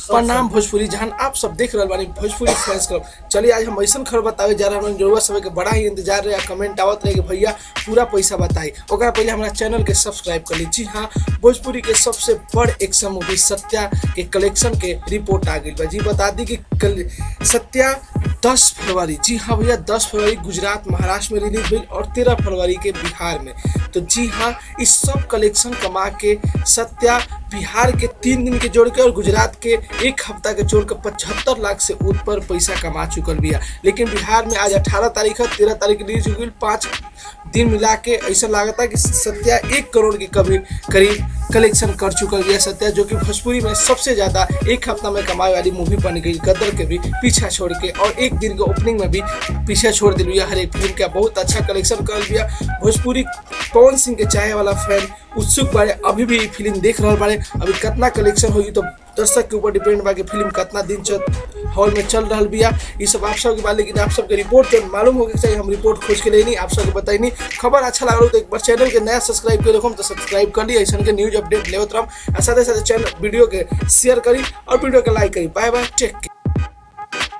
प्रणाम भोजपुरी, जहां आप सब देख रहे बानी भोजपुरी फैंस क्लब। चलिए आज हम ऐसा खबर बतावे जा रहा हूँ जो समय के बड़ा ही इंतजार रहे, कमेंट आवत रहे कि भैया पूरा पैसा बताई। ओकरा पहले हमारा चैनल के सब्सक्राइब कर ली। जी हाँ, भोजपुरी के सबसे बड़ एक्शन मूवी सत्या के कलेक्शन के रिपोर्ट आ गई बा। जी बता दी कि सत्या 10 फरवरी, जी हाँ भैया 10 फरवरी गुजरात महाराष्ट्र में रिलीज हुई और 13 फरवरी के बिहार में। तो जी हाँ, इस सब कलेक्शन कमा के सत्या बिहार के 3 दिन के जोड़ के और गुजरात के 1 हफ्ता के जोड़ के 75 लाख से ऊपर पैसा कमा चुकल बिया। लेकिन बिहार में आज 18 तारीख है, 13 तारीख रिलीज हुई, 5 दिन मिला के ऐसा लागता कि सत्या 1 करोड़ के करीब कलेक्शन कर चुकल बिया सत्या, जो कि भोजपुरी में सबसे ज़्यादा 1 हफ्ता में कमाए वाली मूवी बन गई। गदर के भी पीछा छोड़ के और 1 दिन के ओपनिंग में भी पीछे छोड़ दिल बिया। हर एक फिल्म का बहुत अच्छा कलेक्शन कर बिया। भोजपुरी पवन सिंह के चाहे वाला फैन उत्सुक बारे, अभी भी फिल्म देख रहा बारे। अभी कितना कलेक्शन होगी तो दर्शक के ऊपर डिपेंड बा कि फिल्म कितना दिन हॉल में चल रहा बिया। ये सब आप सबके बात, लेकिन आप सबके रिपोर्ट जो मालूम होगी चाहिए, हम रिपोर्ट खोज के लेनी आप सबको बताइनी। खबर अच्छा लगा तो एक बार चैनल के नया सब्सक्राइब कर रखो तो सब्सक्राइब कर ली। ऐसा के न्यूज अपडेट लेवत रहा, साथ ही साथ चैनल वीडियो के शेयर करी और वीडियो के लाइक करी। Bye bye, take care.